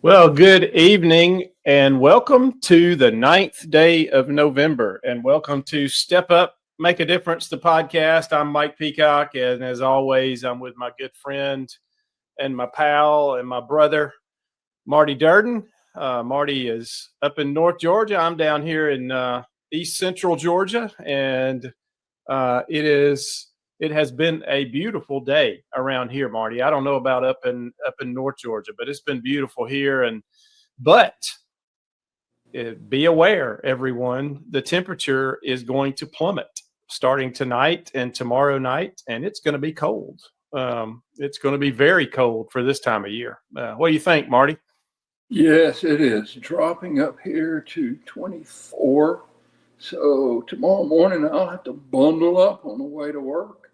Well, good evening and welcome to the ninth day of November and welcome to Step Up, Make a Difference, the podcast. I'm Mike Peacock, and as always, I'm with my good friend and my pal and my brother, Marty Durden. Marty is up in North Georgia. I'm down here in East Central Georgia, and it has been a beautiful day around here, Marty. I don't know about up in North Georgia, but it's been beautiful here. But be aware, everyone, the temperature is going to plummet starting tonight and tomorrow night, and it's going to be cold. It's going to be very cold for this time of year. What do you think, Marty? Yes, it is dropping up here to 24. So tomorrow morning I'll have to bundle up on the way to work.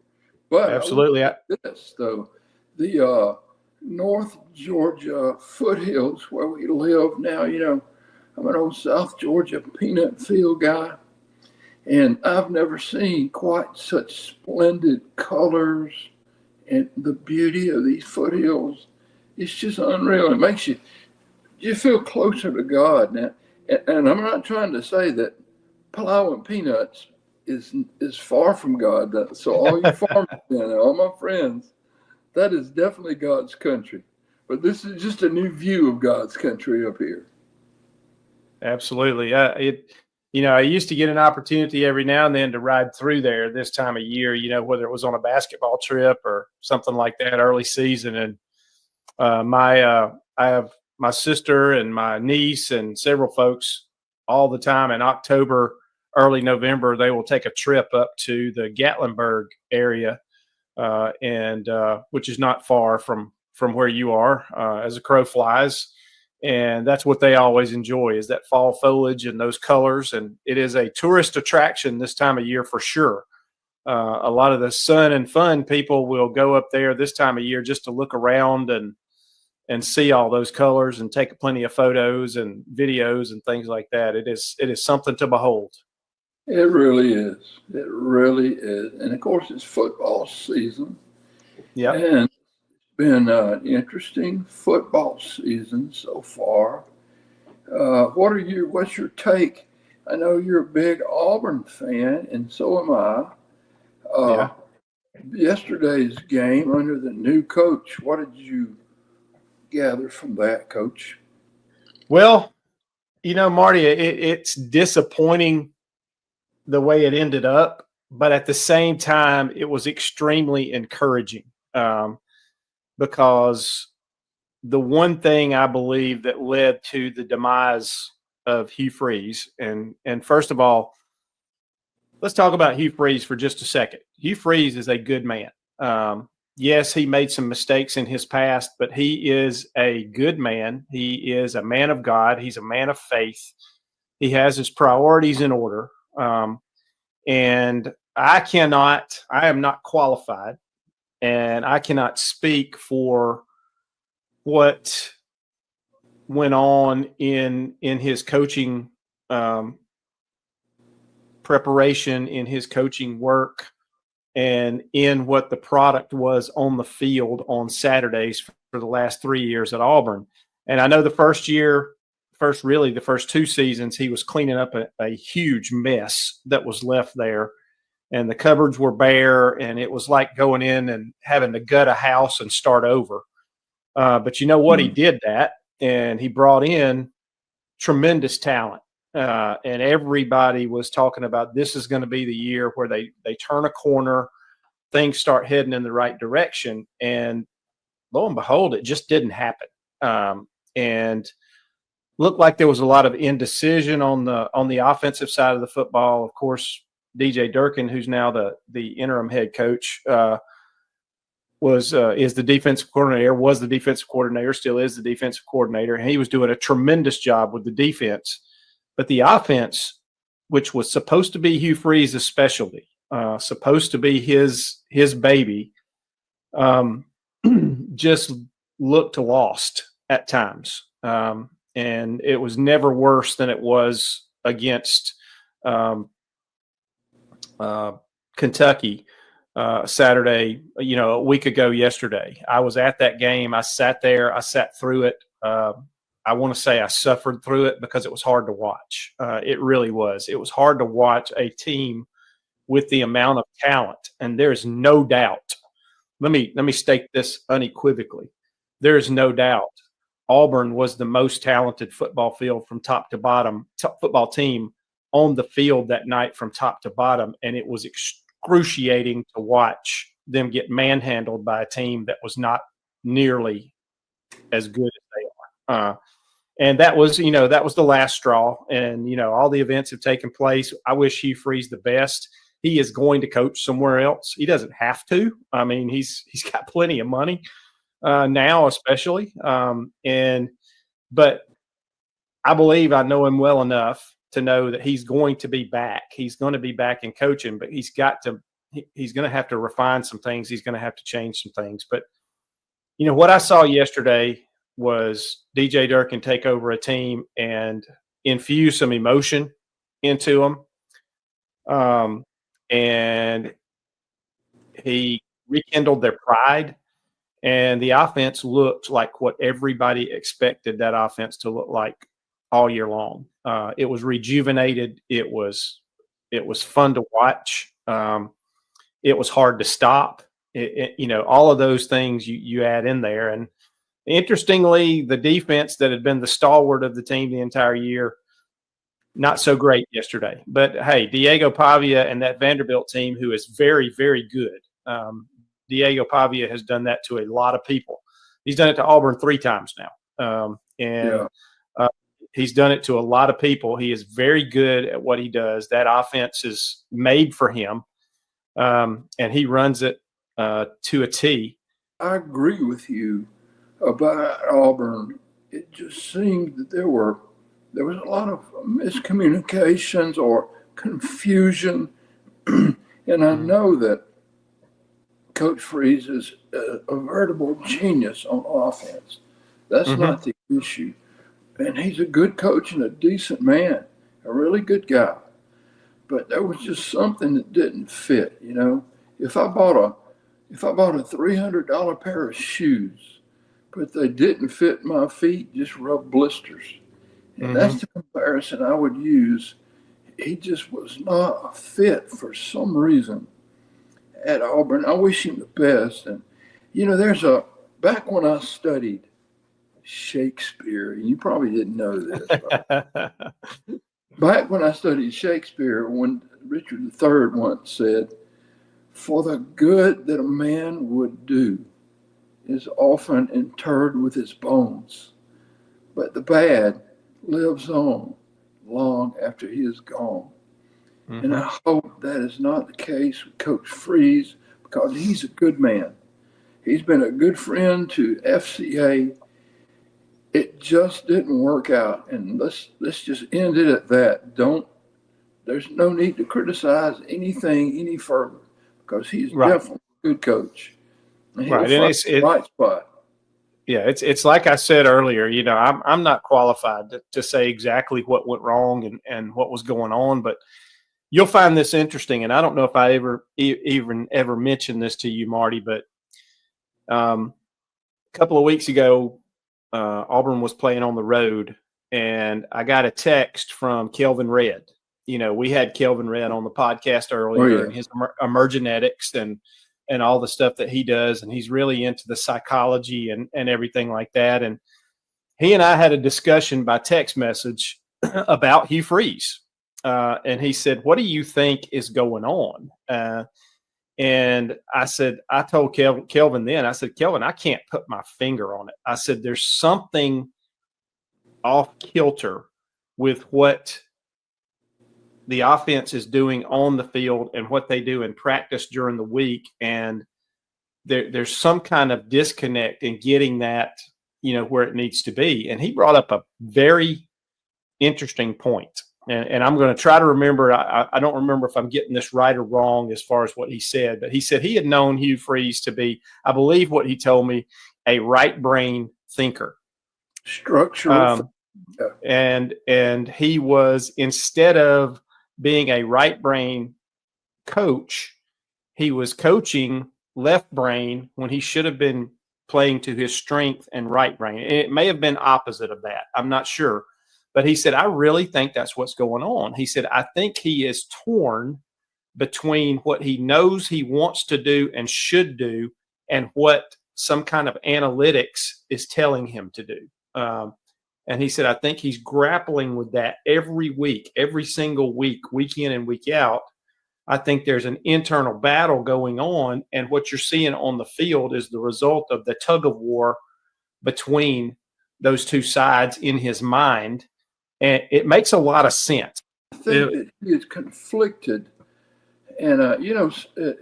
But I will Absolutely. say this though, the North Georgia foothills where we live now, I'm an old South Georgia peanut field guy, and I've never seen quite such splendid colors and the beauty of these foothills. It's just unreal. It makes you feel closer to God now. And I'm not trying to say that plowing peanuts is far from God. So all you farmers and all my friends, that is definitely God's country. But this is just a new view of God's country up here. Absolutely. I used to get an opportunity every now and then to ride through there this time of year, whether it was on a basketball trip or something like that early season. And I have my sister and my niece and several folks all the time in October, early November, they will take a trip up to the Gatlinburg area, and which is not far from where you are, as a crow flies. And that's what they always enjoy, is that fall foliage and those colors. And it is a tourist attraction this time of year for sure. A lot of the sun and fun people will go up there this time of year just to look around and see all those colors and take plenty of photos and videos and things like that. It is something to behold. It really is. It really is. And of course, it's football season. Yep. And been an interesting football season so far. What's your take? I know you're a big Auburn fan, and so am I. Yeah. Yesterday's game under the new coach, what did you gather from that, Coach? Well, Marty, it's disappointing the way it ended up, but at the same time, it was extremely encouraging, because the one thing I believe that led to the demise of Hugh Freeze, and first of all, let's talk about Hugh Freeze for just a second. Hugh Freeze is a good man. Yes, he made some mistakes in his past, but he is a good man. He is a man of God. He's a man of faith. He has his priorities in order. And I am not qualified, and I cannot speak for what went on in his coaching preparation, in his coaching work, and in what the product was on the field on Saturdays for the last 3 years at Auburn. And I know the first two seasons, he was cleaning up a huge mess that was left there. And the cupboards were bare, and it was like going in and having to gut a house and start over. But you know what? He did that, and he brought in tremendous talent. And everybody was talking about this is going to be the year where they turn a corner, things start heading in the right direction. And lo and behold, it just didn't happen. And looked like there was a lot of indecision on the offensive side of the football. Of course, DJ Durden, who's now the interim head coach, was the defensive coordinator, still is the defensive coordinator. And he was doing a tremendous job with the defense. But the offense, which was supposed to be Hugh Freeze's specialty, supposed to be his baby, just looked lost at times. And it was never worse than it was against Kentucky Saturday, a week ago yesterday. I was at that game. I sat there. I sat through it. I want to say I suffered through it because it was hard to watch. It really was. It was hard to watch a team with the amount of talent, and there's no doubt. Let me state this unequivocally. There is no doubt Auburn was the most talented football field from top to bottom, football team on the field that night from top to bottom, and it was excruciating to watch them get manhandled by a team that was not nearly as good as they are. And that was the last straw. And, all the events have taken place. I wish Hugh Freeze the best. He is going to coach somewhere else. He doesn't have to. I mean, he's got plenty of money now, especially. But I believe I know him well enough to know that he's going to be back. He's going to be back in coaching, but he's going to have to refine some things. He's going to have to change some things. But, what I saw yesterday was DJ Durkin take over a team and infuse some emotion into them. And he rekindled their pride, and the offense looked like what everybody expected that offense to look like all year long. It was rejuvenated. It was fun to watch. It was hard to stop. All of those things you add in there. And interestingly, the defense that had been the stalwart of the team the entire year, not so great yesterday. But, hey, Diego Pavia and that Vanderbilt team, who is very, very good. Diego Pavia has done that to a lot of people. He's done it to Auburn 3 times now. He's done it to a lot of people. He is very good at what he does. That offense is made for him, and he runs it to a T. I agree with you about Auburn. It just seemed that there was a lot of miscommunications or confusion. And I know that Coach Freeze is a veritable genius on offense. That's not the issue. And he's a good coach and a decent man, a really good guy. But there was just something that didn't fit, If I bought a $300 pair of shoes, but they didn't fit my feet, just rub blisters. And that's the comparison I would use. He just was not a fit for some reason at Auburn. I wish him the best. And, back when I studied Shakespeare, and you probably didn't know this, back when I studied Shakespeare, when Richard III once said, "For the good that a man would do is often interred with his bones, but the bad lives on long after he is gone." And I hope that is not the case with Coach Freeze, because he's a good man. He's been a good friend to FCA. It just didn't work out, and let's just end it at that. There's no need to criticize anything any further, because he's definitely a good coach. And he'll find the right spot. Yeah, it's like I said earlier, I'm not qualified to say exactly what went wrong and what was going on, but you'll find this interesting. And I don't know if I ever mentioned this to you, Marty, but a couple of weeks ago, Auburn was playing on the road, and I got a text from Kelvin Red. We had Kelvin Red on the podcast earlier, and his emergenetics and all the stuff that he does, and he's really into the psychology and everything like that. And he and I had a discussion by text message about Hugh Freeze. And he said, "What do you think is going on?" And I told Kelvin then, I said, "Kelvin, I can't put my finger on it." I said, "There's something off kilter with what the offense is doing on the field and what they do in practice during the week. And there's some kind of disconnect in getting that, where it needs to be." And he brought up a very interesting point. And I'm going to try to remember. I don't remember if I'm getting this right or wrong as far as what he said, but he said he had known Hugh Freeze to be, I believe what he told me, a right brain thinker. Structural. And he was, instead of being a right brain coach, he was coaching left brain when he should have been playing to his strength and right brain. And it may have been opposite of that. I'm not sure. But he said, I really think that's what's going on. He said, I think he is torn between what he knows he wants to do and should do and what some kind of analytics is telling him to do. And he said, I think he's grappling with that every week, every single week, week in and week out. I think there's an internal battle going on. And what you're seeing on the field is the result of the tug of war between those two sides in his mind. And it makes a lot of sense. I think that he is conflicted. And,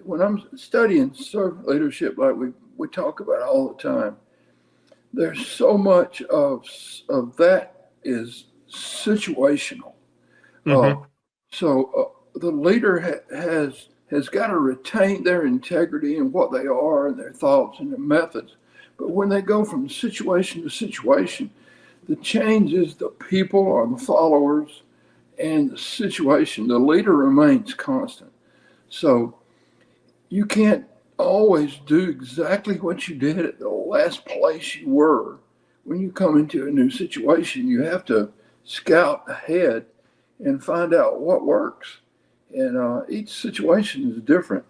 when I'm studying servant leadership, like we talk about all the time, there's so much of that is situational. So the leader has got to retain their integrity and what they are and their thoughts and their methods. But when they go from situation to situation, the change is the people or the followers and the situation. The leader remains constant. So you can't always do exactly what you did at the last place you were. When you come into a new situation, you have to scout ahead and find out what works. And each situation is different.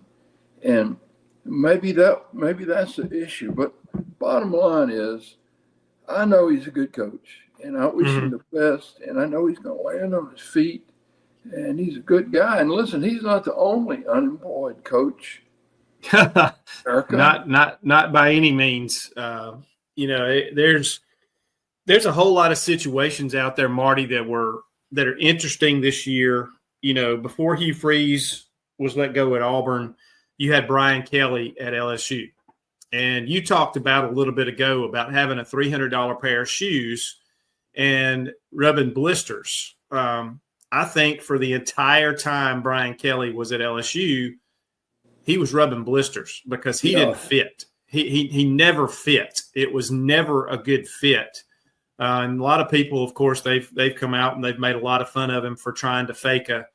And maybe that's the issue. But bottom line is, I know he's a good coach, and I wish him the best, and I know he's going to land on his feet, and he's a good guy. And listen, he's not the only unemployed coach. Not by any means. There's a whole lot of situations out there, Marty, that are interesting this year. Before Hugh Freeze was let go at Auburn, you had Brian Kelly at LSU. And you talked about a little bit ago about having a $300 pair of shoes and rubbing blisters. I think for the entire time Brian Kelly was at LSU, he was rubbing blisters because he didn't fit. He never fit. It was never a good fit. And a lot of people, of course, they've come out and they've made a lot of fun of him for trying to fake a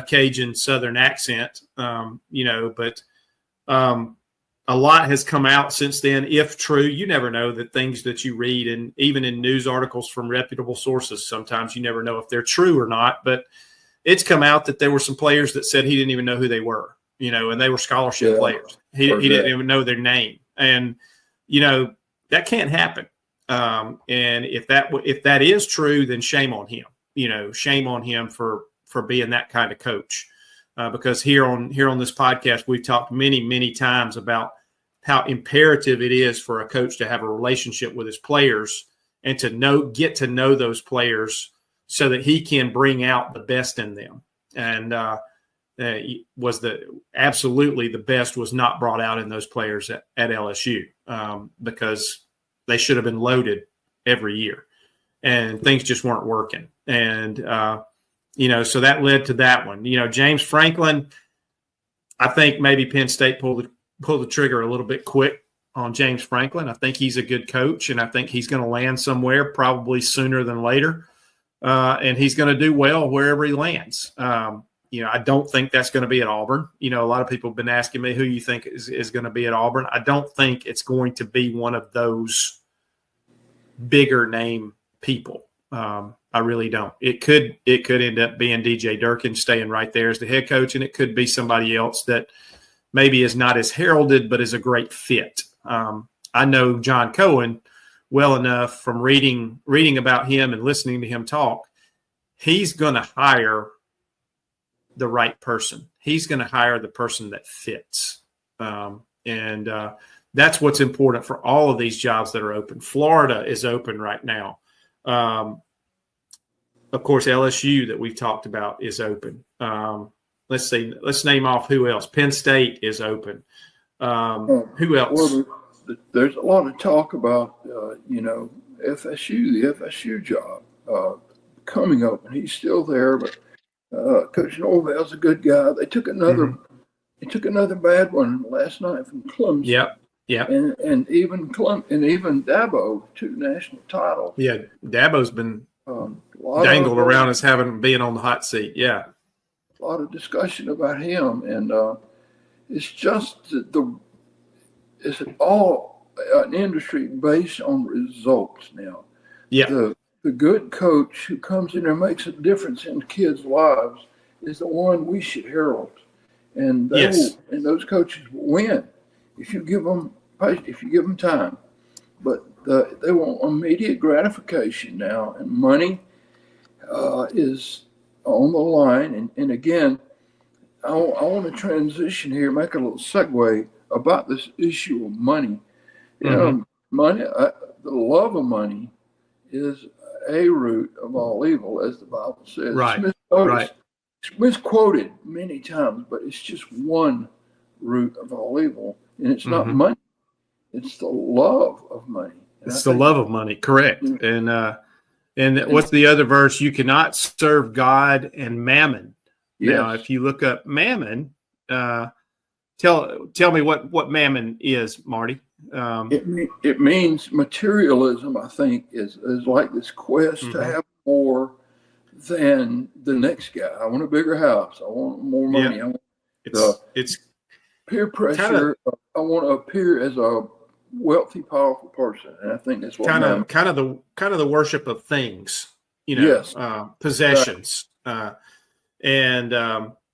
Cajun Southern accent, but a lot has come out since then. If true, you never know that things that you read, and even in news articles from reputable sources, sometimes you never know if they're true or not. But it's come out that there were some players that said he didn't even know who they were, and they were scholarship players. He didn't even know their name. And, that can't happen. And if that is true, then shame on him, shame on him for being that kind of coach. Because here on this podcast, we've talked many, many times about how imperative it is for a coach to have a relationship with his players and to get to know those players so that he can bring out the best in them. And absolutely the best was not brought out in those players at LSU because they should have been loaded every year, and things just weren't working. And so that led to that one. James Franklin, I think maybe Penn State pulled the trigger a little bit quick on James Franklin. I think he's a good coach, and I think he's going to land somewhere probably sooner than later, and he's going to do well wherever he lands. I don't think that's going to be at Auburn. A lot of people have been asking me who you think is going to be at Auburn. I don't think it's going to be one of those bigger name people. I really don't. It could end up being DJ Durkin staying right there as the head coach, and it could be somebody else that maybe is not as heralded but is a great fit. I know John Cohen well enough from reading about him and listening to him talk. He's going to hire the right person. He's going to hire the person that fits. And that's what's important for all of these jobs that are open. Florida is open right now. Of course, LSU that we've talked about is open. Let's see. Let's name off who else. Penn State is open. Who else? Well, there's a lot of talk about, FSU, the FSU job coming open. He's still there, but Coach Norvell's a good guy. They took another bad one last night from Clemson. Yep. And even Dabo, 2 national titles. Yeah, Dabo's been dangled around as being on the hot seat. Yeah. A lot of discussion about him, and it's just an industry based on results now. Yeah. The good coach who comes in there and makes a difference in kids' lives is the one we should herald. And those coaches will win if you give them time. But they want immediate gratification now, and money is on the line. And again, I want to transition here, make a little segue about this issue of money. You know, money, the love of money is a root of all evil, as the Bible says. Right. It's misquoted many times, but it's just one root of all evil, and it's not money; it's the love of money. And it's the love of money, correct? And what's the other verse? You cannot serve God and mammon. Yes. Now, if you look up mammon, tell me what mammon is, Marty. It means materialism. I think is like this quest to have more than the next guy. I want a bigger house. I want more money. I want it's peer pressure. I want to appear as a wealthy, powerful person, and I think that's what kind of the worship of things. Possessions. And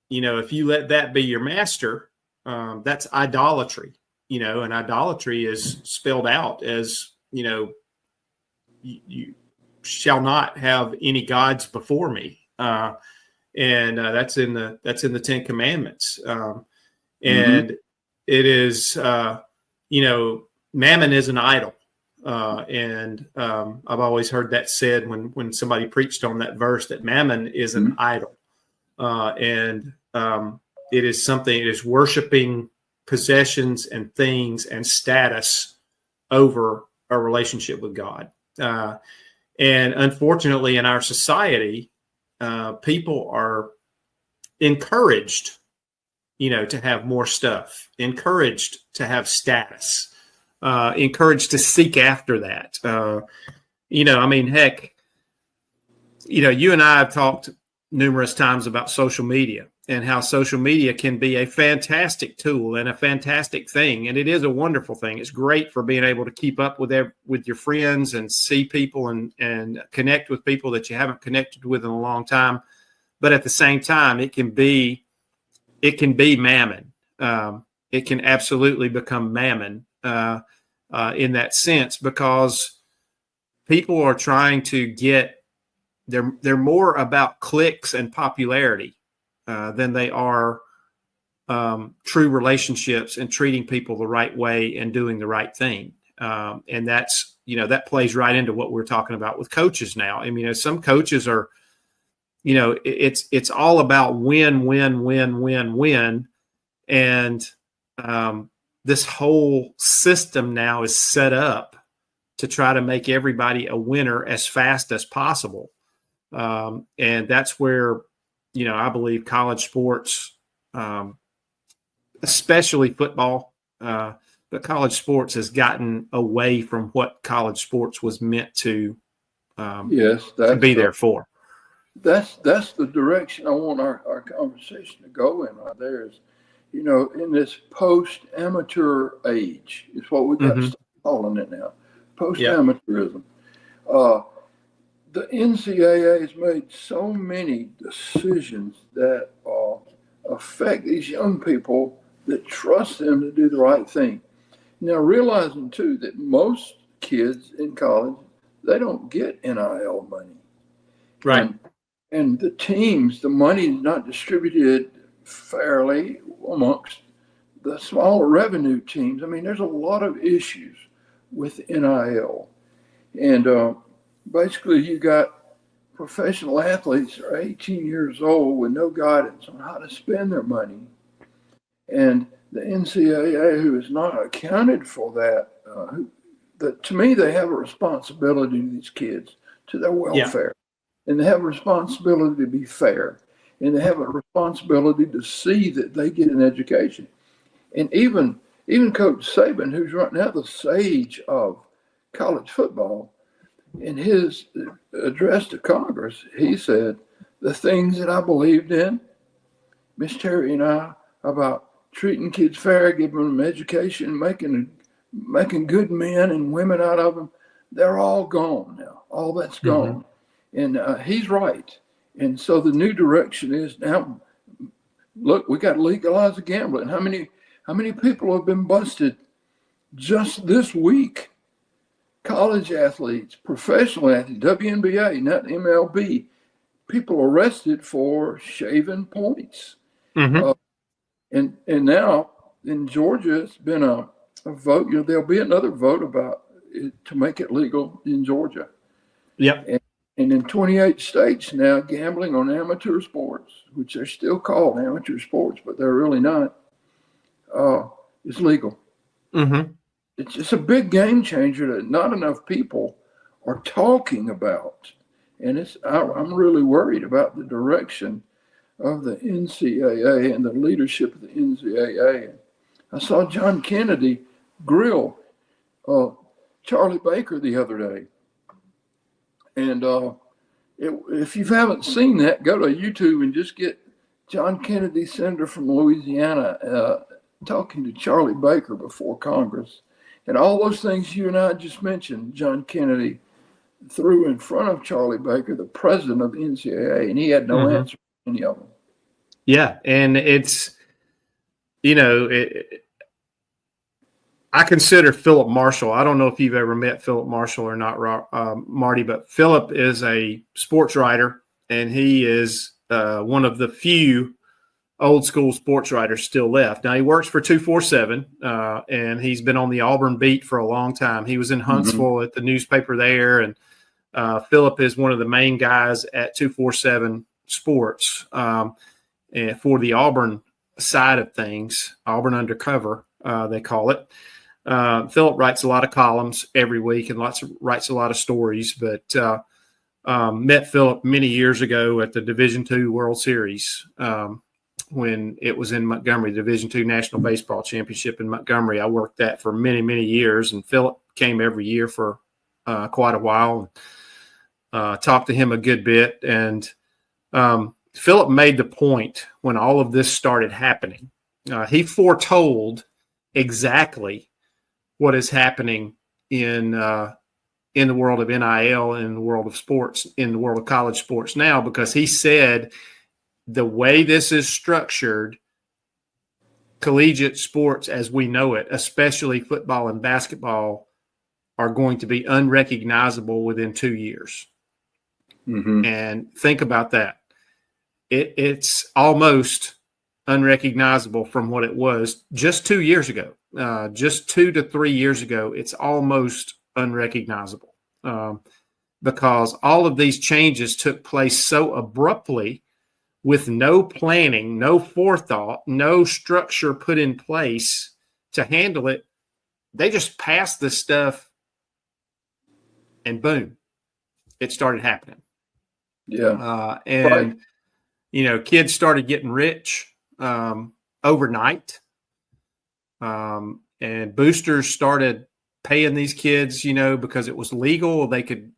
if you let that be your master, that's idolatry. And idolatry is spelled out as, you shall not have any gods before me. And that's in the Ten Commandments. And it is, mammon is an idol. And I've always heard that said when somebody preached on that verse, that mammon is an idol. And it is something, it is worshiping possessions and things and status over a relationship with God. And unfortunately, in our society, people are encouraged, to have more stuff, encouraged to have status, encouraged to seek after that. Heck, you and I have talked numerous times about social media and how social media can be a fantastic tool and a fantastic thing. And it is a wonderful thing. It's great for being able to keep up with your friends and see people and connect with people that you haven't connected with in a long time. But at the same time, it can be mammon. It can absolutely become mammon in that sense, because people are trying to get, they're more about clicks and popularity than they are true relationships and treating people the right way and doing the right thing. And that's, that plays right into what we're talking about with coaches now. Some coaches are, it's all about win. And this whole system now is set up to try to make everybody a winner as fast as possible. And that's where, I believe college sports, especially football, but college sports has gotten away from what college sports was meant to be there for. That's the direction I want our conversation to go in right there is, in this post-amateur age is what we got to start calling it now, post-amateurism. The NCAA has made so many decisions that affect these young people that trust them to do the right thing. Now, realizing, too, that most kids in college, they don't get NIL money. Right. And the teams, the money is not distributed fairly amongst the smaller revenue teams. There's a lot of issues with NIL. And basically, you got professional athletes that are 18 years old with no guidance on how to spend their money. And the NCAA, who is not accounted for that, to me, they have a responsibility to these kids, to their welfare. And they have a responsibility to be fair. And they have a responsibility to see that they get an education. And even Coach Saban, who's right now the sage of college football, in his address to Congress, he said, the things that I believed in, Miss Terry and I, about treating kids fair, giving them education, making making good men and women out of them, they're all gone now. All that's gone. And he's right. And so the new direction is now, look, we got to legalize the gambling. How many people have been busted just this week? College athletes, professional athletes, WNBA, not MLB, people arrested for shaving points. And now in Georgia, it's been a vote. There'll be another vote about it to make it legal in Georgia. Yep. And in 28 states now, gambling on amateur sports, which are still called amateur sports, but they're really not, is legal. It's just a big game changer that not enough people are talking about. And I'm really worried about the direction of the NCAA and the leadership of the NCAA. I saw John Kennedy grill Charlie Baker the other day. And if you haven't seen that, go to YouTube and just get John Kennedy, senator from Louisiana, talking to Charlie Baker before Congress. And all those things you and I just mentioned, John Kennedy threw in front of Charlie Baker, the president of the NCAA, and he had no answer to any of them. Yeah, and it's, I consider Philip Marshall. I don't know if you've ever met Philip Marshall or not, Marty, but Philip is a sports writer, and he is one of the few old school sports writers still left. Now, he works for 247, and he's been on the Auburn beat for a long time. He was in Huntsville at the newspaper there, and Philip is one of the main guys at 247 Sports and for the Auburn side of things, Auburn Undercover, they call it. Philip writes a lot of columns every week and writes a lot of stories, but met Philip many years ago at the Division II World Series when it was in Montgomery, Division II National Baseball Championship in Montgomery. I worked that for many, many years, and Philip came every year for quite a while. Talked to him a good bit, and Philip made the point when all of this started happening. He foretold exactly what is happening in the world of NIL, in the world of sports, in the world of college sports now, because he said the way this is structured, collegiate sports as we know it, especially football and basketball, are going to be unrecognizable within 2 years. And think about that. It's almost unrecognizable from what it was just 2 years ago. Just 2 to 3 years ago, it's almost unrecognizable because all of these changes took place so abruptly with no planning, no forethought, no structure put in place to handle it. They just passed this stuff and boom, it started happening. Yeah. And, kids started getting rich overnight. And boosters started paying these kids, because it was legal. They could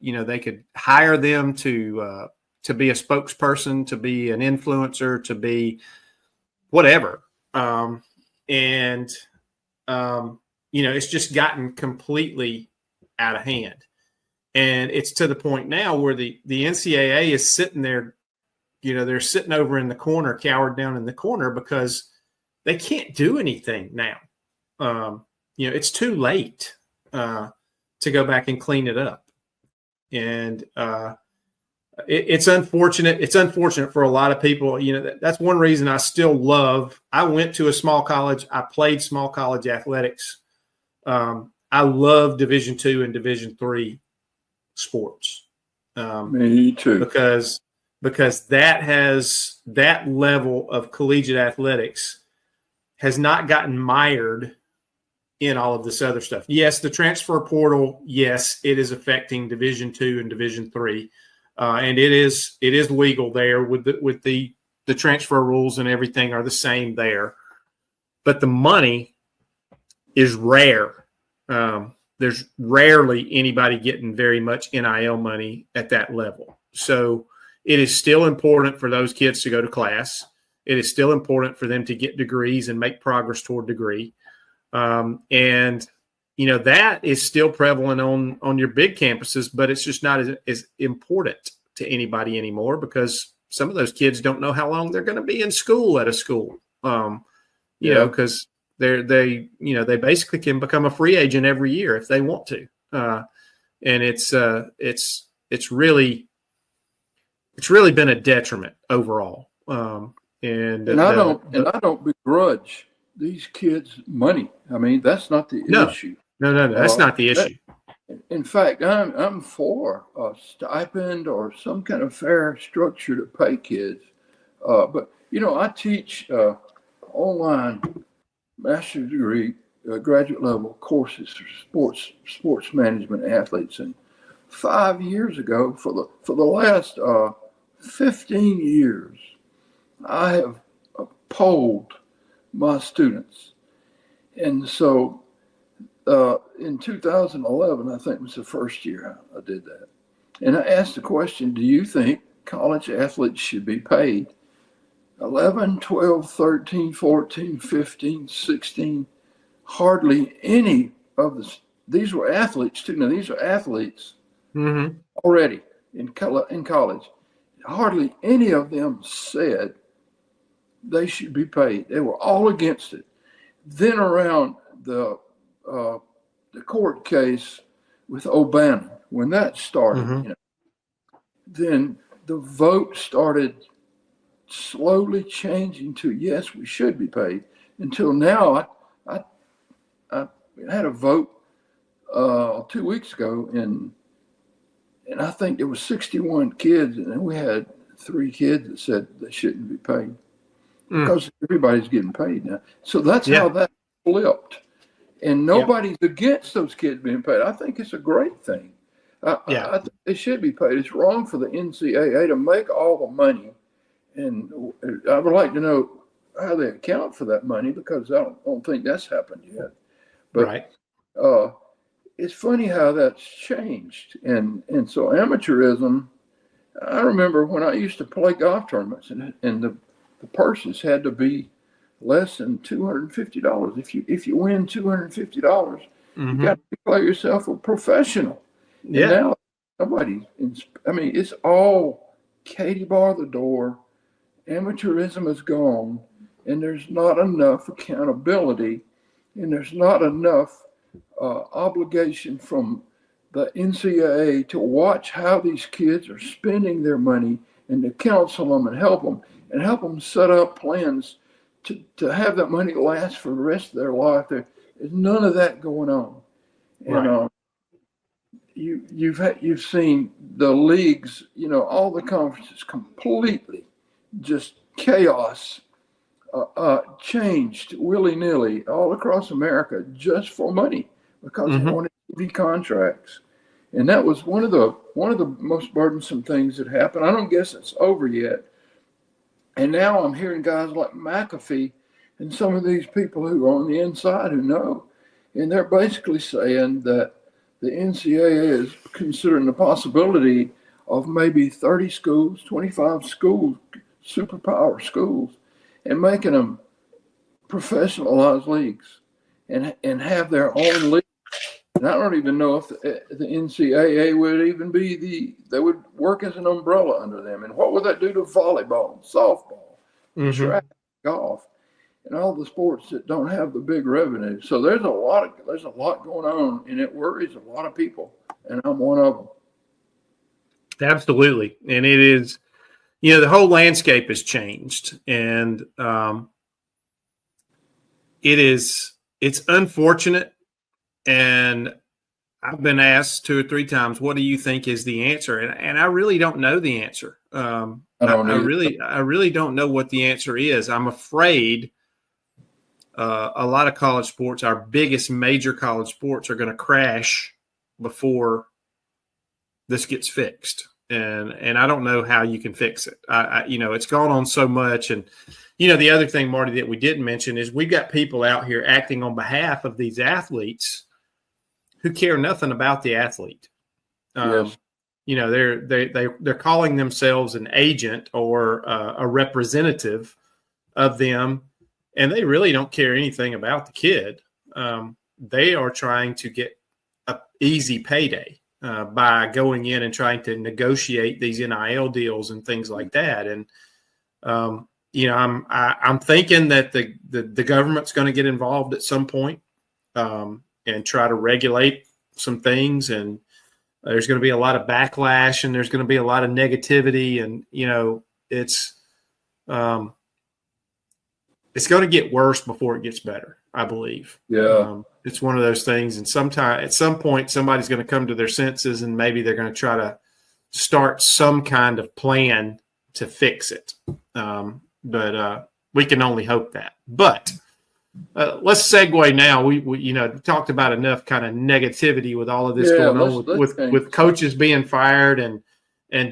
hire them to be a spokesperson, to be an influencer, to be whatever. It's just gotten completely out of hand. And it's to the point now where the NCAA is sitting there, they're sitting over in the corner, cowered down in the corner because they can't do anything now. It's too late to go back and clean it up. And it's unfortunate. It's unfortunate for a lot of people. That's one reason I still love. I went to a small college. I played small college athletics. I love Division II and Division III sports. Me too. Because that level of collegiate athletics has not gotten mired in all of this other stuff. Yes, the transfer portal, yes, it is affecting Division II and Division III. And it is legal there with the transfer rules and everything are the same there. But the money is rare. There's rarely anybody getting very much NIL money at that level. So it is still important for those kids to go to class. It is still important for them to get degrees and make progress toward degree. And that is still prevalent on your big campuses, but it's just not as important to anybody anymore because some of those kids don't know how long they're going to be in school at a school. Because they basically can become a free agent every year if they want to. And it's really been a detriment overall. And I don't begrudge these kids money. I mean, that's not the issue. No, that's not the issue. In fact, I'm for a stipend or some kind of fair structure to pay kids. But I teach online master's degree, graduate level courses for sports management athletes. And 5 years ago, for the last 15 years, I have polled my students. And so in 2011, I think was the first year I did that. And I asked the question, do you think college athletes should be paid 11, 12, 13, 14, 15, 16? Hardly any of these were athletes too. Now, these are athletes already in college. Hardly any of them said they should be paid. They were all against it. Then around the court case with O'Bannon, when that started, then the vote started slowly changing to yes, we should be paid. Until now, I had a vote 2 weeks ago, and I think there was 61 kids, and then we had 3 kids that said they shouldn't be paid because everybody's getting paid now. So that's how that flipped. And nobody's against those kids being paid. I think it's a great thing. I think they should be paid. It's wrong for the NCAA to make all the money. And I would like to know how they account for that money because I don't think that's happened yet. But it's funny how that's changed. And so amateurism, I remember when I used to play golf tournaments and the purses had to be less than $250. If you win $250, you got to declare yourself a professional. Yeah. And now it's all Katie bar the door. Amateurism is gone, and there's not enough accountability, and there's not enough obligation from the NCAA to watch how these kids are spending their money and to counsel them and help them set up plans to have that money last for the rest of their life. There's none of that going on. And you've seen the leagues, all the conferences completely just chaos, changed willy-nilly all across America just for money because they wanted TV contracts. And that was one of the most burdensome things that happened. I don't guess it's over yet. And now I'm hearing guys like McAfee and some of these people who are on the inside who know, and they're basically saying that the NCAA is considering the possibility of maybe 30 schools, 25 schools, superpower schools, and making them professionalized leagues and have their own league. And I don't even know if the NCAA would even they would work as an umbrella under them. And what would that do to volleyball, softball, track, golf, and all the sports that don't have the big revenue? So there's a lot going on, and it worries a lot of people, and I'm one of them. Absolutely, and it is. The whole landscape has changed, and it's unfortunate. And I've been asked 2 or 3 times, what do you think is the answer? And I really don't know the answer. I really don't know what the answer is. I'm afraid a lot of college sports, our biggest major college sports, are going to crash before this gets fixed. And I don't know how you can fix it. It's gone on so much. And, the other thing, Marty, that we didn't mention is we've got people out here acting on behalf of these athletes who care nothing about the athlete. Yes. They're calling themselves an agent or a representative of them, and they really don't care anything about the kid. they are trying to get an easy payday by going in and trying to negotiate these NIL deals and things like that. And I'm thinking that the government's going to get involved at some point and try to regulate some things. And there's going to be a lot of backlash, and there's going to be a lot of negativity, and it's going to get worse before it gets better, I believe. Yeah. It's one of those things. And at some point, somebody's going to come to their senses, and maybe they're going to try to start some kind of plan to fix it. But we can only hope that. But let's segue now. We talked about enough kind of negativity with all of this going on with coaches being fired and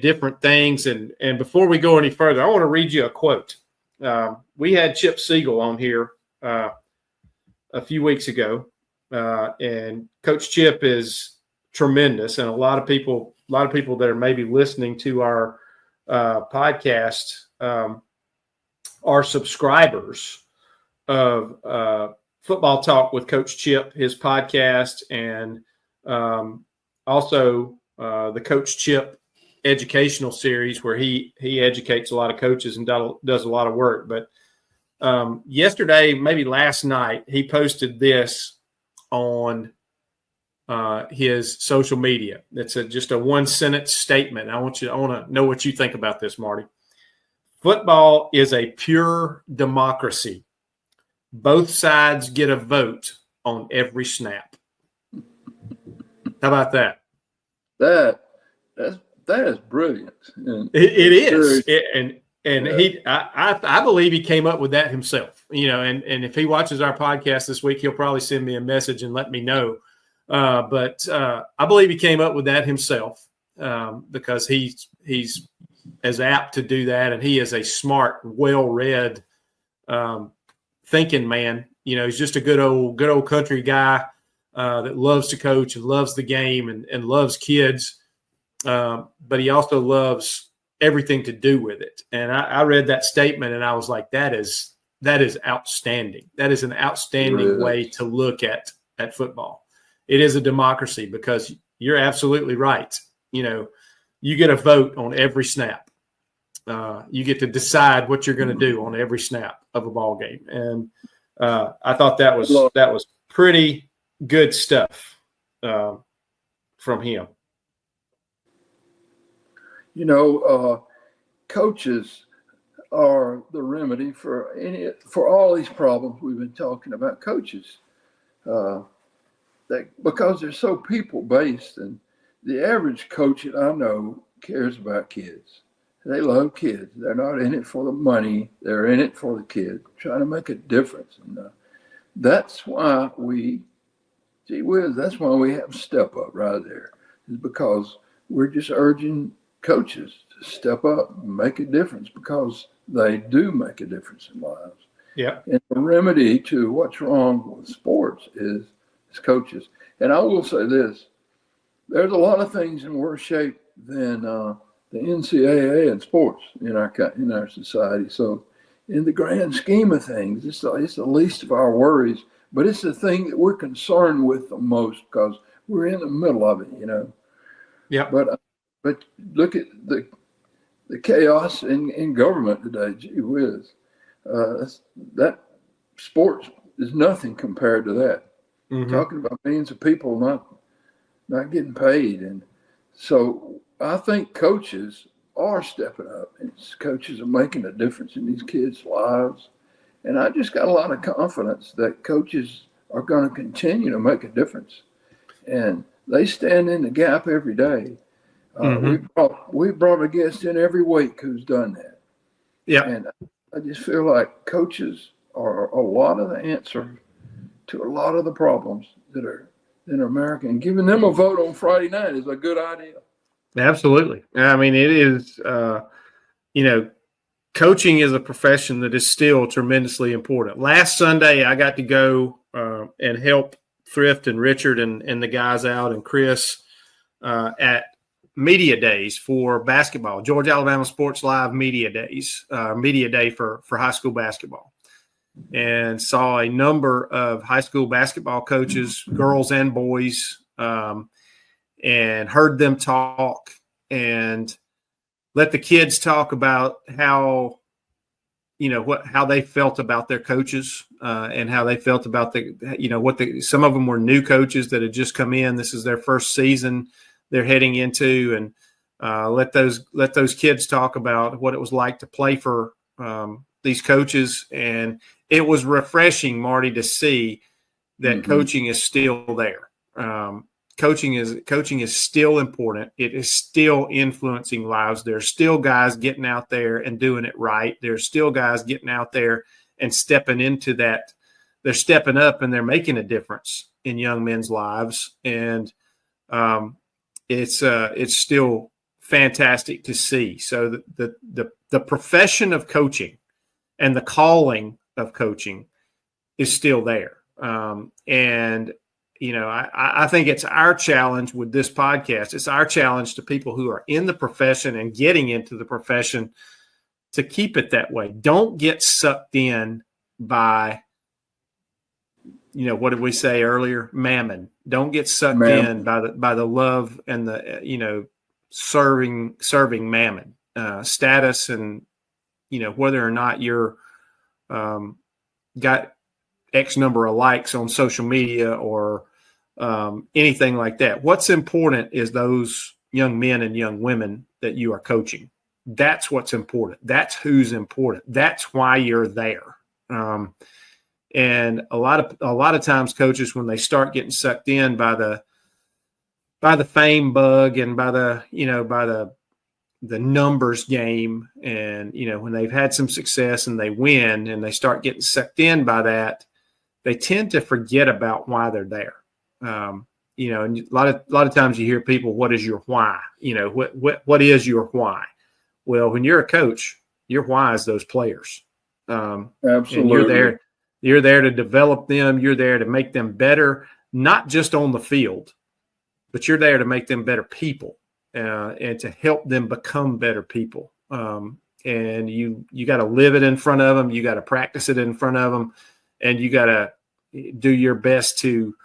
different things. And before we go any further, I want to read you a quote. We had Chip Siegel on here a few weeks ago, and Coach Chip is tremendous, and a lot of people that are maybe listening to our podcast are subscribers of Football Talk with Coach Chip, his podcast, and also the Coach Chip educational series, where he educates a lot of coaches and does a lot of work. But yesterday, maybe last night, he posted this on his social media. It's just a one-sentence statement. I want to know what you think about this, Marty. Football is a pure democracy. Both sides get a vote on every snap. How about that? That is brilliant. It is. I believe he came up with that himself. And if he watches our podcast this week, he'll probably send me a message and let me know. But I believe he came up with that himself because he's as apt to do that, and he is a smart, well-read, thinking man. He's just a good old country guy that loves to coach and loves the game and loves kids. But he also loves everything to do with it. And I read that statement, and I was like, that is outstanding. That is an outstanding way to look at football. It is a democracy because you're absolutely right. You get a vote on every snap. You get to decide what you're going to do on every snap of a ball game. And I thought that was pretty good stuff from him. Coaches are the remedy for all these problems we've been talking about. Coaches, because they're so people based, and the average coach that I know cares about kids. They love kids. They're not in it for the money. They're in it for the kid, trying to make a difference. And that's why that's why we have Step Up right there, is because we're just urging coaches to step up and make a difference, because they do make a difference in lives. Yeah. And the remedy to what's wrong with sports is coaches. And I will say this, there's a lot of things in worse shape than the NCAA and sports in our society. So in the grand scheme of things, it's the least of our worries, but it's the thing that we're concerned with the most because we're in the middle of it, Yeah. But look at the chaos in government today. Gee whiz. That sports is nothing compared to that. Mm-hmm. Talking about millions of people not getting paid. And so I think coaches are stepping up, and coaches are making a difference in these kids' lives. And I just got a lot of confidence that coaches are going to continue to make a difference. And they stand in the gap every day. We brought a guest in every week who's done that. Yeah. And I just feel like coaches are a lot of the answer to a lot of the problems that are in America. And giving them a vote on Friday night is a good idea. Absolutely. I mean, it is, coaching is a profession that is still tremendously important. Last Sunday, I got to go and help Thrift and Richard and the guys out, and Chris at media days for basketball, Georgia Alabama Sports Live media days, media day for high school basketball. and saw a number of high school basketball coaches, girls and boys, and heard them talk and let the kids talk about how they felt about their coaches, and how they felt about some of them were new coaches that had just come in. This is their first season they're heading into, and let those kids talk about what it was like to play for these coaches. And it was refreshing, Marty, to see that coaching is still there. Coaching is still important. It is still influencing lives. There's still guys getting out there and doing it right. There's still guys getting out there and stepping into that. They're stepping up and they're making a difference in young men's lives. And it's still fantastic to see. So the profession of coaching and the calling of coaching is still there. And I think it's our challenge with this podcast. It's our challenge to people who are in the profession and getting into the profession to keep it that way. Don't get sucked in by, what did we say earlier? Mammon. Don't get sucked in by the love and the, serving mammon, status, and, whether or not you're got X number of likes on social media or anything like that. What's important is those young men and young women that you are coaching. That's what's important. That's who's important. That's why you're there. And a lot of times coaches, when they start getting sucked in by the fame bug and by the numbers game, and when they've had some success and they win and they start getting sucked in by that, they tend to forget about why they're there. And a lot of times you hear people, what is your why? What is your why? Well, when you're a coach, your why is those players. Absolutely. And you're there to develop them. You're there to make them better, not just on the field, but you're there to make them better people, and to help them become better people. And you got to live it in front of them. You got to practice it in front of them, and you got to do your best to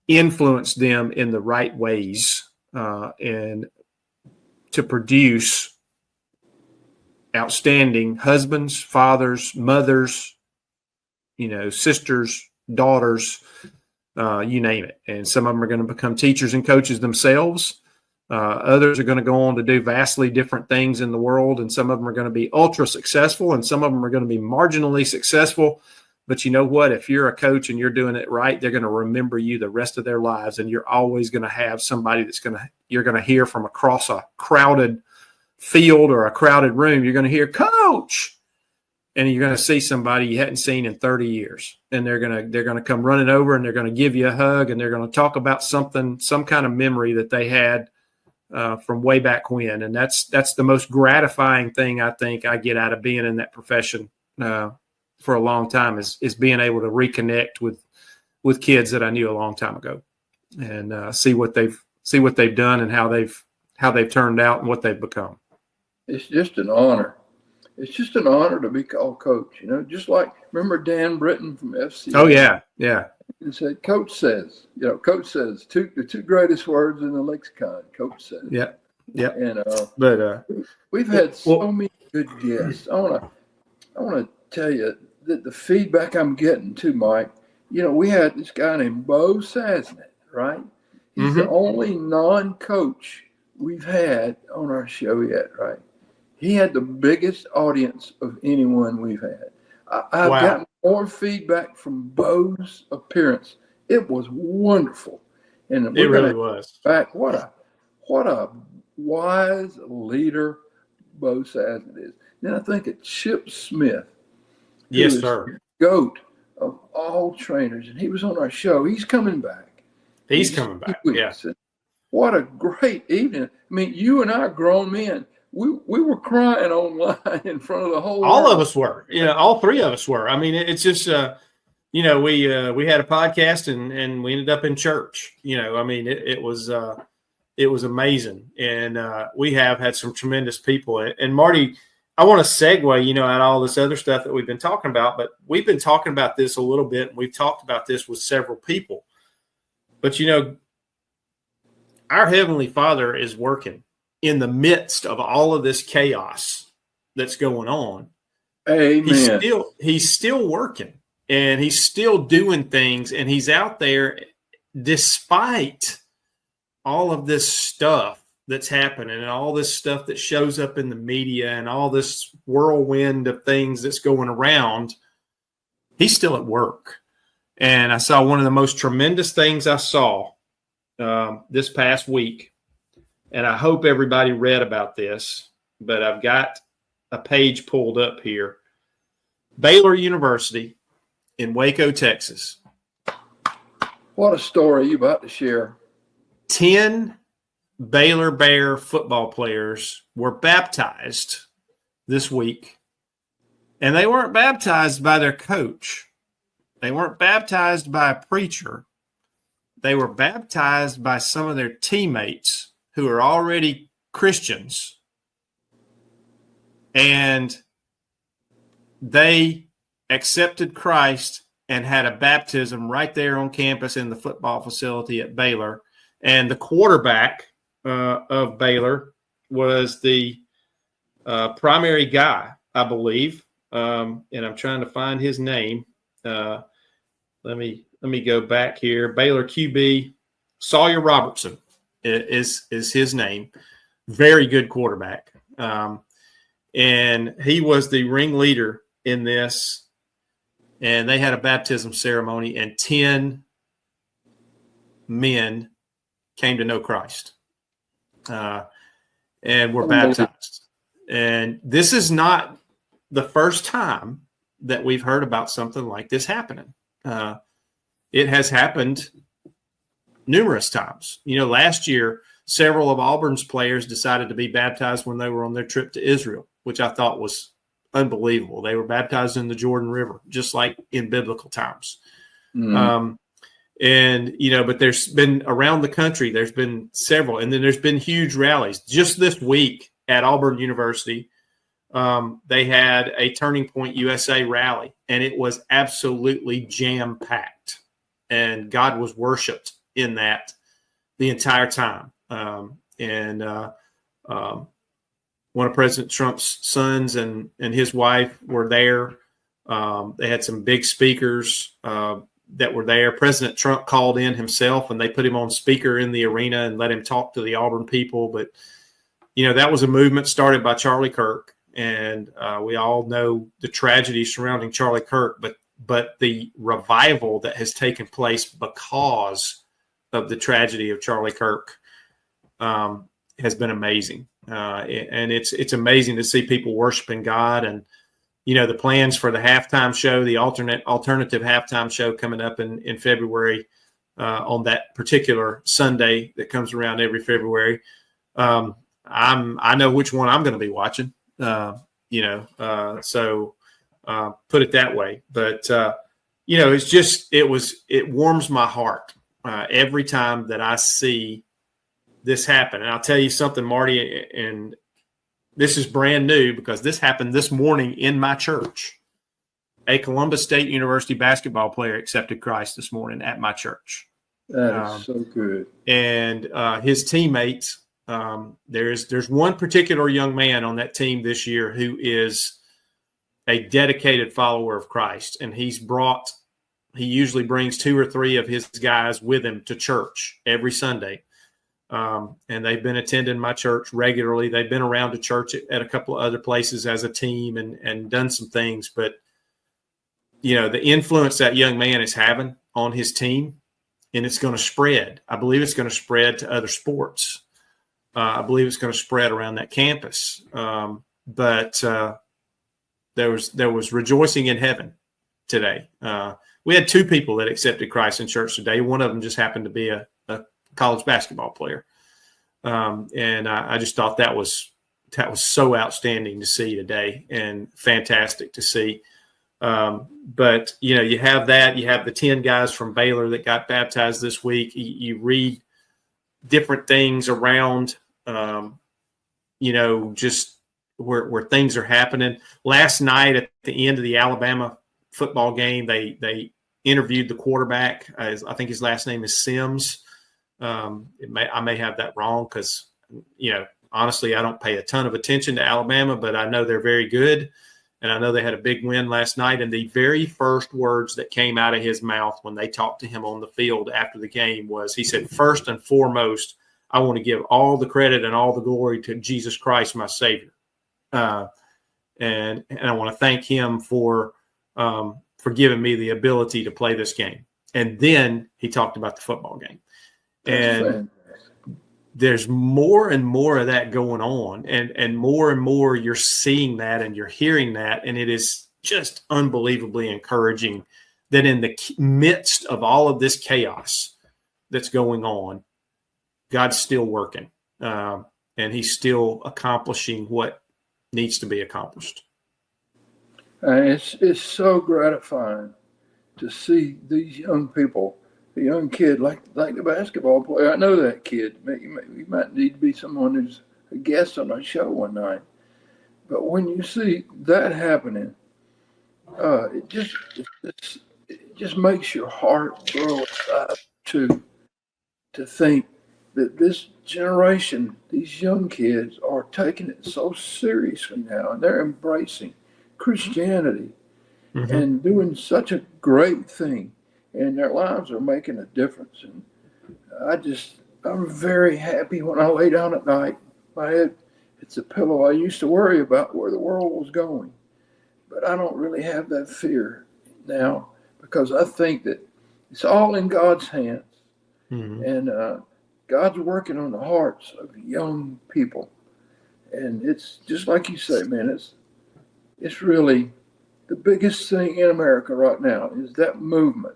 influence them in the right ways, and to produce outstanding husbands, fathers, mothers, sisters, daughters, you name it. And some of them are going to become teachers and coaches themselves. Others are going to go on to do vastly different things in the world. And some of them are going to be ultra successful, and some of them are going to be marginally successful. But you know what? If you're a coach and you're doing it right, they're going to remember you the rest of their lives. And you're always going to have somebody you're going to hear from across a crowded field or a crowded room. You're going to hear, "Coach," and you're going to see somebody you hadn't seen in 30 years. And they're going to come running over, and they're going to give you a hug, and they're going to talk about some kind of memory that they had from way back when. And that's the most gratifying thing I think I get out of being in that profession for a long time is being able to reconnect with kids that I knew a long time ago, and see what they've done and how they've turned out and what they've become. It's just an honor. It's just an honor to be called coach. Just like, remember Dan Britton from FC? Oh yeah, yeah. He said, "Coach says." Coach says the two greatest words in the lexicon. Coach says. Yeah, yeah. And but we've had so many good guests. I want to tell you that the feedback I'm getting too, Mike. We had this guy named Bo Sasnett, right? He's the only non-coach we've had on our show yet, right? He had the biggest audience of anyone we've had. I've gotten more feedback from Bo's appearance. It was wonderful, and it really was. Back, what a wise leader Bo Sasnett is. Then I think of Chip Smith. Yes, sir. GOAT of all trainers, and he was on our show. He's coming back. He's coming back. Yeah. What a great evening. I mean, you and I, grown men, we were crying online in front of the whole all world. of us were. All three of us were. I mean, it's just we had a podcast and we ended up in church. I mean, it was amazing, and we have had some tremendous people. And Marty, I want to segue, out of all this other stuff that we've been talking about, but we've been talking about this a little bit, and we've talked about this with several people. But, our Heavenly Father is working in the midst of all of this chaos that's going on. Amen. He's still working, and he's still doing things, and he's out there despite all of this stuff that's happening and all this stuff that shows up in the media and all this whirlwind of things that's going around. He's still at work. And I saw one of the most tremendous things I saw this past week. And I hope everybody read about this, but I've got a page pulled up here. Baylor University in Waco, Texas. What a story you about to share. 10 Baylor Bear football players were baptized this week, and they weren't baptized by their coach. They weren't baptized by a preacher. They were baptized by some of their teammates who are already Christians, and they accepted Christ and had a baptism right there on campus in the football facility at Baylor. And the quarterback of Baylor was the primary guy, I believe. And I'm trying to find his name. Let me go back here. Baylor QB Sawyer Robertson is his name. Very good quarterback. And he was the ringleader in this. And they had a baptism ceremony, and 10 men came to know Christ and were baptized. And this is not the first time that we've heard about something like this happening. It has happened numerous times. Last year, several of Auburn's players decided to be baptized when they were on their trip to Israel, which I thought was unbelievable. They were baptized in the Jordan River, just like in biblical times. Mm. But there's been around the country, there's been several, and then there's been huge rallies. Just this week at Auburn University, they had a Turning Point USA rally, and it was absolutely jam-packed, and God was worshiped in that the entire time. One of President Trump's sons and his wife were there. They had some big speakers that were there. President Trump called in himself, and they put him on speaker in the arena and let him talk to the Auburn people. But, that was a movement started by Charlie Kirk, and we all know the tragedy surrounding Charlie Kirk, but the revival that has taken place because of the tragedy of Charlie Kirk has been amazing. And it's amazing to see people worshiping God, and the plans for the halftime show, the alternative halftime show coming up in February on that particular Sunday that comes around every February. I know which one I'm going to be watching. So put it that way. But it warms my heart every time that I see this happen. And I'll tell you something, Marty, and this is brand new because this happened this morning in my church. A Columbus State University basketball player accepted Christ this morning at my church. That is so good. And his teammates, there's one particular young man on that team this year who is a dedicated follower of Christ. And he usually brings 2 or 3 of his guys with him to church every Sunday. And they've been attending my church regularly. They've been around to church at a couple of other places as a team and done some things. But, the influence that young man is having on his team, and it's going to spread. I believe it's going to spread to other sports. I believe it's going to spread around that campus. But there was rejoicing in heaven today. We had 2 people that accepted Christ in church today. One of them just happened to be a college basketball player. And I just thought that was so outstanding to see today and fantastic to see. But, you have that. You have the 10 guys from Baylor that got baptized this week. You read different things around, just where things are happening. Last night at the end of the Alabama football game, they interviewed the quarterback. I think his last name is Sims. I may have that wrong because, honestly, I don't pay a ton of attention to Alabama, but I know they're very good. And I know they had a big win last night. And the very first words that came out of his mouth when they talked to him on the field after the game was, he said, first and foremost, I want to give all the credit and all the glory to Jesus Christ, my Savior. And I want to thank him for giving me the ability to play this game. And then he talked about the football game. And there's more and more of that going on, and more you're seeing that and you're hearing that. And it is just unbelievably encouraging that in the midst of all of this chaos that's going on, God's still working, and he's still accomplishing what needs to be accomplished. It's so gratifying to see these young people, the young kid, like the basketball player. I know that kid. You might need to be someone who's a guest on a show one night. But when you see that happening, it just makes your heart grow inside to think that this generation, these young kids, are taking it so seriously now, and they're embracing Christianity and doing such a great thing. And their lives are making a difference. And I'm very happy when I lay down at night. My head, it's a pillow. I used to worry about where the world was going, but I don't really have that fear now because I think that it's all in God's hands. And God's working on the hearts of young people. And it's just like you say, man, it's really the biggest thing in America right now is that movement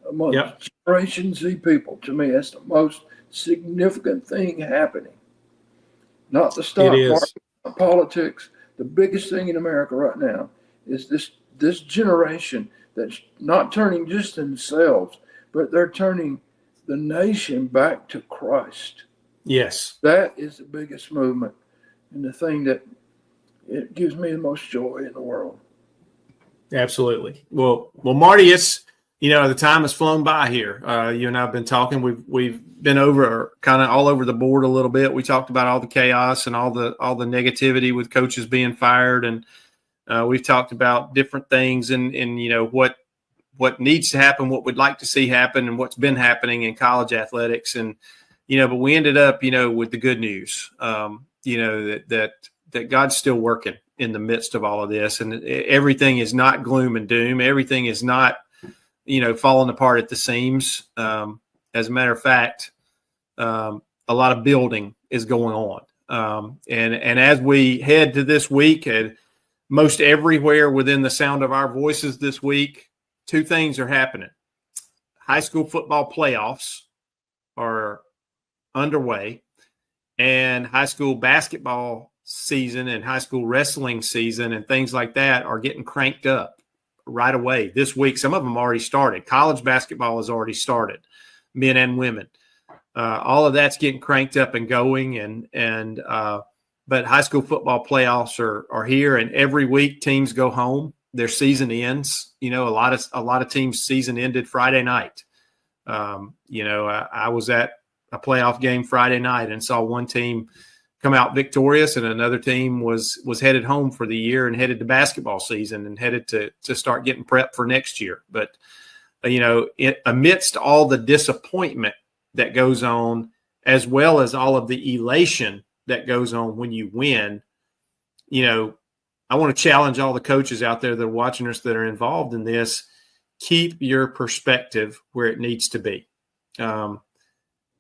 among Generation Z people. To me, that's the most significant thing happening. Not the stock market, not politics. The biggest thing in America right now is this generation that's not turning just themselves, but they're turning the nation back to Christ. Yes. That is the biggest movement and the thing that it gives me the most joy in the world. Absolutely. Well, Marty, it's, the time has flown by here. You and I have been talking. We've been over kind of all over the board a little bit. We talked about all the chaos and all the negativity with coaches being fired, and we've talked about different things and what needs to happen, what we'd like to see happen, and what's been happening in college athletics. And but we ended up with the good news. That God's still working in the midst of all of this, and everything is not gloom and doom. Everything is not falling apart at the seams. As a matter of fact, a lot of building is going on. And as we head to this week, and most everywhere within the sound of our voices this week, two things are happening. High school football playoffs are underway, and high school basketball season and high school wrestling season and things like that are getting cranked up right away this week. Some of them already started. College basketball has already started, men and women. All of that's getting cranked up and going. But high school football playoffs are here, and every week teams go home. Their season ends. A lot of teams' season ended Friday night. I was at a playoff game Friday night and saw one team come out victorious, and another team was headed home for the year and headed to basketball season and headed to start getting prep for next year. But, amidst all the disappointment that goes on, as well as all of the elation that goes on when you win, I want to challenge all the coaches out there that are watching us that are involved in this. Keep your perspective where it needs to be.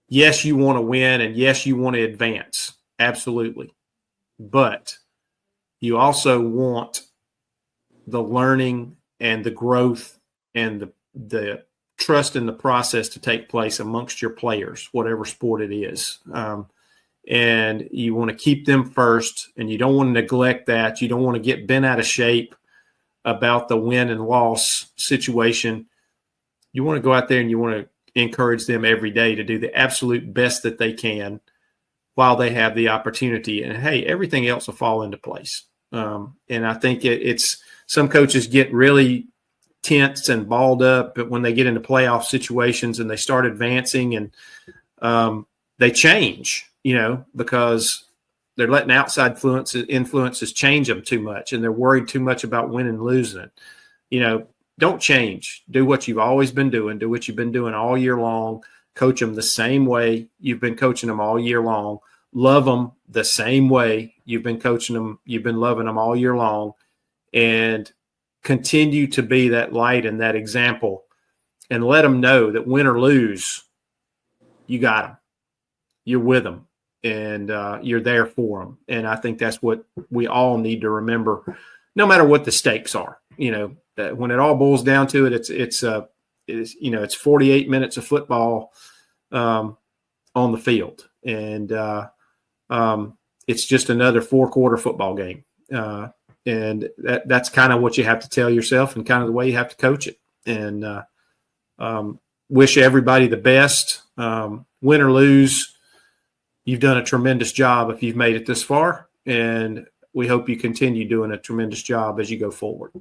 Yes, you want to win, and yes, you want to advance. Absolutely. But you also want the learning and the growth and the trust in the process to take place amongst your players, whatever sport it is. And you want to keep them first, and you don't want to neglect that. You don't want to get bent out of shape about the win and loss situation. You want to go out there and you want to encourage them every day to do the absolute best that they can while they have the opportunity. And hey, everything else will fall into place. And I think it's some coaches get really tense and balled up when they get into playoff situations and they start advancing, and they change, because they're letting outside influences change them too much, and they're worried too much about winning and losing. Don't change. Do what you've always been doing. Do what you've been doing all year long. Coach them the same way you've been coaching them all year long. Love them the same way you've been coaching them. You've been loving them all year long, and continue to be that light and that example, and let them know that win or lose, you got them. You're with them, and you're there for them. And I think that's what we all need to remember, no matter what the stakes are. That when it all boils down to it, it's 48 minutes of football on the field, and it's just another 4-quarter football game. And that's kind of what you have to tell yourself, and kind of the way you have to coach it. And wish everybody the best. Win or lose, you've done a tremendous job if you've made it this far, and we hope you continue doing a tremendous job as you go forward.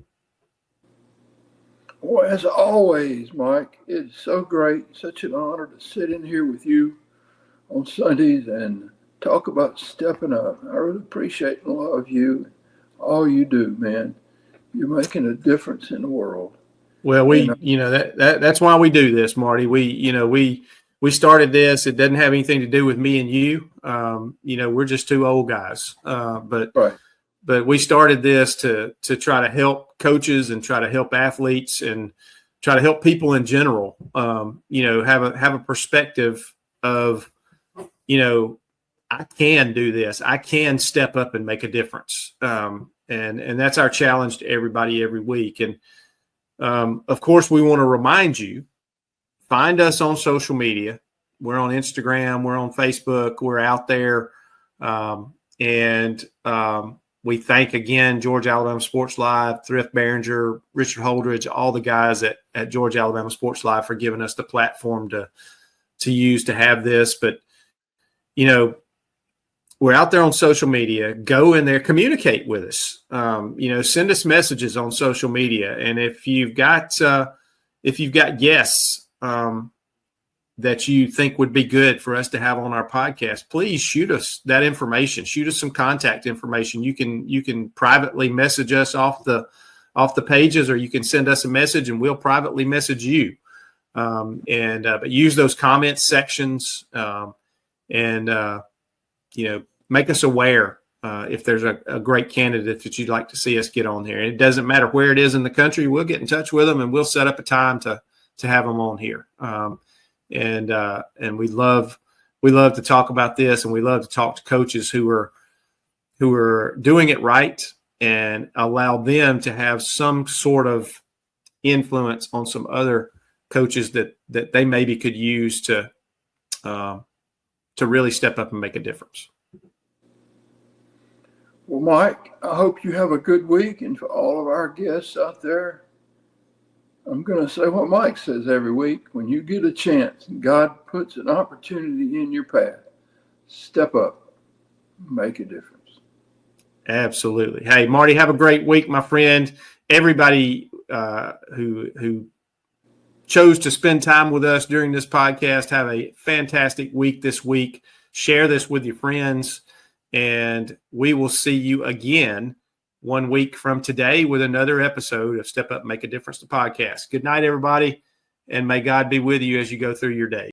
Well, as always, Mike, it's so great, such an honor to sit in here with you on Sundays and talk about stepping up. I really appreciate and love you, all you do, man. You're making a difference in the world. Well, that's why we do this, Marty. We started this. It doesn't have anything to do with me and you. We're just two old guys. But we started this to try to help coaches and try to help athletes and try to help people in general. Have a perspective of, I can do this. I can step up and make a difference. And that's our challenge to everybody every week. And of course, we want to remind you, find us on social media. We're on Instagram. We're on Facebook. We're out there. We thank again Georgia Alabama Sports Live, Thrift Behringer, Richard Holdridge, all the guys at Georgia Alabama Sports Live for giving us the platform to use to have this. But, we're out there on social media. Go in there, communicate with us. Send us messages on social media. And if you've got guests that you think would be good for us to have on our podcast, please shoot us that information. Shoot us some contact information. You can privately message us off the pages, or you can send us a message and we'll privately message you. But use those comment sections make us aware if there's a great candidate that you'd like to see us get on here. And it doesn't matter where it is in the country. We'll get in touch with them and we'll set up a time to have them on here. And we love to talk about this, and we love to talk to coaches who are doing it right and allow them to have some sort of influence on some other coaches that they maybe could use to really step up and make a difference. Well, Mike, I hope you have a good week. And for all of our guests out there, I'm going to say what Mike says every week. When you get a chance and God puts an opportunity in your path, step up, make a difference. Absolutely. Hey, Marty, have a great week, my friend. Everybody who chose to spend time with us during this podcast, have a fantastic week this week. Share this with your friends, and we will see you again 1 week from today with another episode of Step Up, Make a Difference, the podcast. Good night, everybody, and may God be with you as you go through your day.